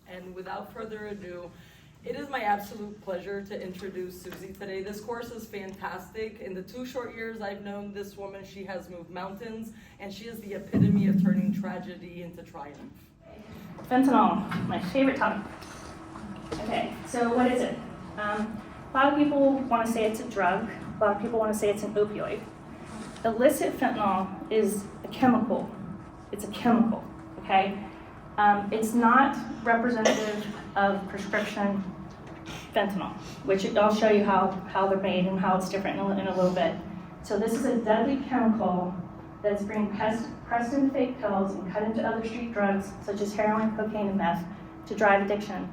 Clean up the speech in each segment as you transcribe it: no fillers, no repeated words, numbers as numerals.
And without further ado, it is my absolute pleasure to introduce Suzy today. This course is fantastic. In the 2 short years I've known this woman, she has moved mountains, and she is the epitome of turning tragedy into triumph. Fentanyl, my favorite topic. Okay, so what is it? A lot of people want to say it's a drug. A lot of people want to say it's an opioid. Illicit fentanyl is a chemical. It's a chemical, okay? It's not representative of prescription fentanyl, which I'll show you how they're made and how it's different in a little bit. So this is a deadly chemical that's being pressed into fake pills and cut into other street drugs, such as heroin, cocaine, and meth, to drive addiction.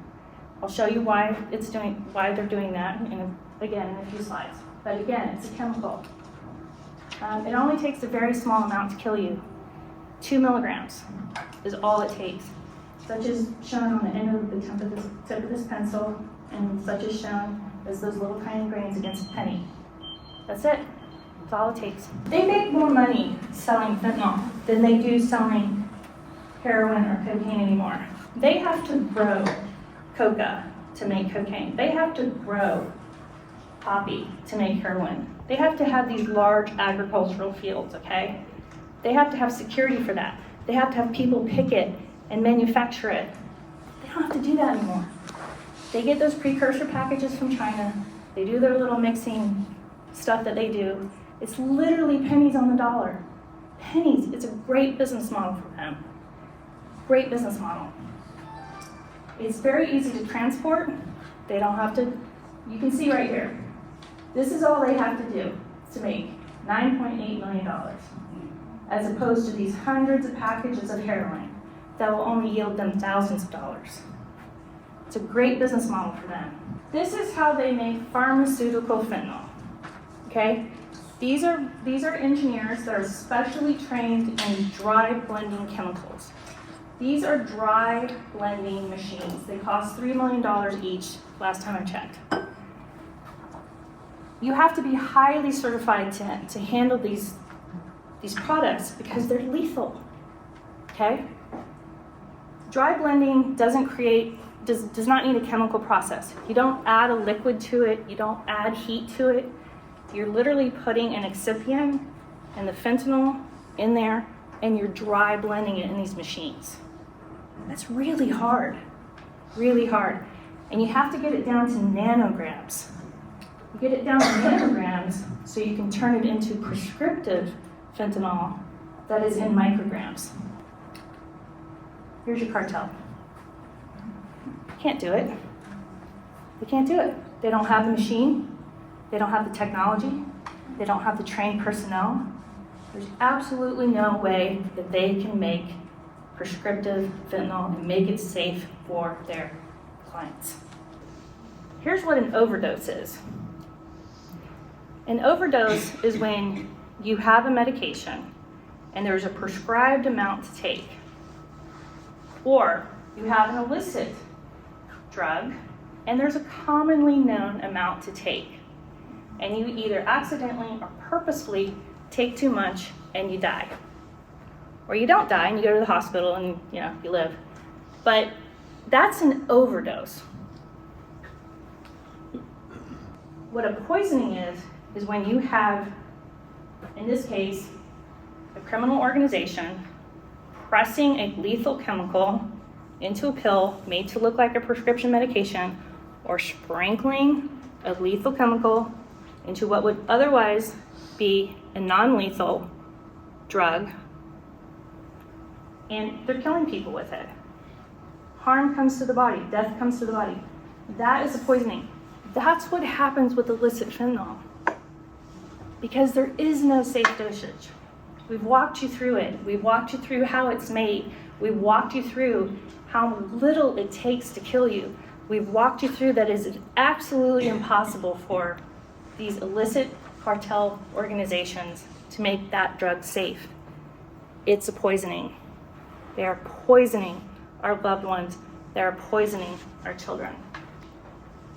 I'll show you why they're doing that in a few slides. But again, it's a chemical. It only takes a very small amount to kill you. 2 milligrams is all it takes, such as shown on the end of the tip of this pencil, and such as shown as those little tiny grains against a penny. That's it. That's all it takes. They make more money selling fentanyl than they do selling heroin or cocaine anymore. They have to grow coca to make cocaine. They have to grow poppy to make heroin. They have to have these large agricultural fields, okay? They have to have security for that. They have to have people pick it and manufacture it. They don't have to do that anymore. They get those precursor packages from China. They do their little mixing stuff that they do. It's literally pennies on the dollar. Pennies. It's a great business model for them. Great business model. It's very easy to transport. They don't have to, you can see right here. This is all they have to do to make $9.8 million, as opposed to these hundreds of packages of heroin that will only yield them thousands of dollars. It's a great business model for them. This is how they make pharmaceutical fentanyl, okay? These are engineers that are specially trained in dry blending chemicals. These are dry blending machines. They cost $3 million each, last time I checked. You have to be highly certified to handle these products because they're lethal, okay? Dry blending does not need a chemical process. You don't add a liquid to it. You don't add heat to it. You're literally putting an excipient and the fentanyl in there, and you're dry blending it in these machines. That's really hard, really hard. And you have to get it down to nanograms. You get it down to nanograms so you can turn it into prescriptive fentanyl that is in micrograms. Here's your cartel. Can't do it. They can't do it. They don't have the machine. They don't have the technology. They don't have the trained personnel. There's absolutely no way that they can make prescriptive fentanyl and make it safe for their clients. Here's what an overdose is. An overdose is when you have a medication and there's a prescribed amount to take, or you have an illicit drug and there's a commonly known amount to take, and you either accidentally or purposefully take too much and you die. Or you don't die and you go to the hospital and you live. But that's an overdose. What a poisoning is when you have, in this case, a criminal organization pressing a lethal chemical into a pill made to look like a prescription medication, or sprinkling a lethal chemical into what would otherwise be a non-lethal drug, and they're killing people with it. Harm comes to the body, death comes to the body. That is a poisoning. That's what happens with illicit fentanyl, because there is no safe dosage. We've walked you through it. We've walked you through how it's made. We've walked you through how little it takes to kill you. We've walked you through that it's absolutely impossible for these illicit cartel organizations to make that drug safe. It's a poisoning. They are poisoning our loved ones. They are poisoning our children.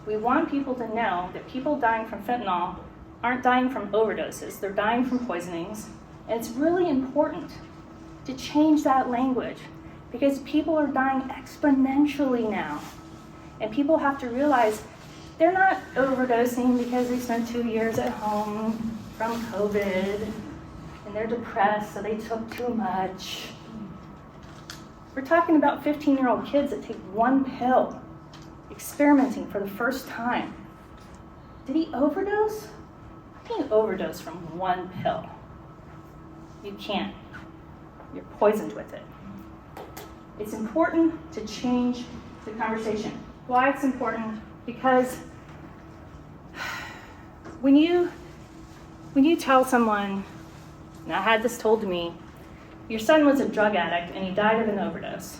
We want people to know that people dying from fentanyl aren't dying from overdoses. They're dying from poisonings. And it's really important to change that language. because people are dying exponentially now. And people have to realize they're not overdosing because they spent 2 years at home from COVID and they're depressed, so they took too much. We're talking about 15-year-old kids that take one pill, experimenting for the first time. Did he overdose? How can you overdose from one pill? You can't. You're poisoned with it. It's important to change the conversation. Why it's important? Because when you tell someone, and I had this told to me, your son was a drug addict and he died of an overdose.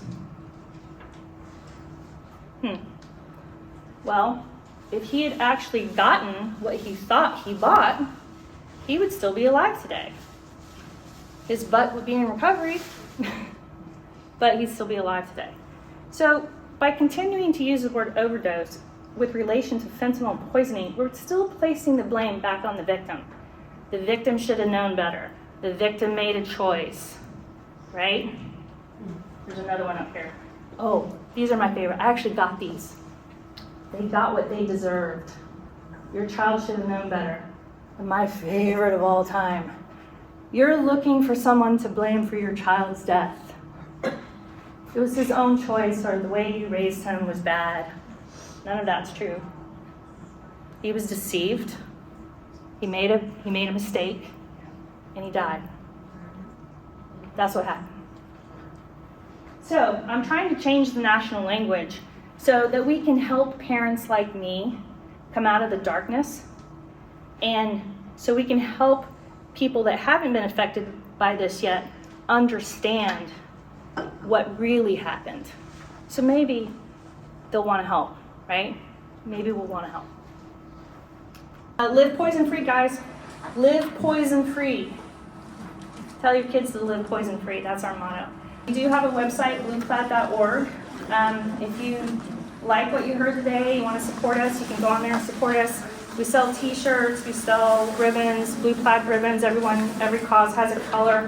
Well, if he had actually gotten what he thought he bought, he would still be alive today. His butt would be in recovery, but he'd still be alive today. So by continuing to use the word overdose with relation to fentanyl poisoning, we're still placing the blame back on the victim. The victim should have known better. The victim made a choice, right? There's another one up here. Oh, these are my favorite. I actually got these. They got what they deserved. Your child should have known better. And my favorite of all time. You're looking for someone to blame for your child's death. It was his own choice, or the way you raised him was bad. None of that's true. He was deceived. He made a mistake, and he died. That's what happened. So I'm trying to change the national language so that we can help parents like me come out of the darkness, and so we can help people that haven't been affected by this yet understand what really happened. So maybe they'll want to help, right? Maybe we'll want to help. Live poison-free, guys. Live poison-free. Tell your kids to live poison-free. That's our motto. We do have a website, blueplaid.org. If you like what you heard today, you want to support us, you can go on there and support us. We sell t-shirts, we sell ribbons, blue plaid ribbons. Every cause has a color.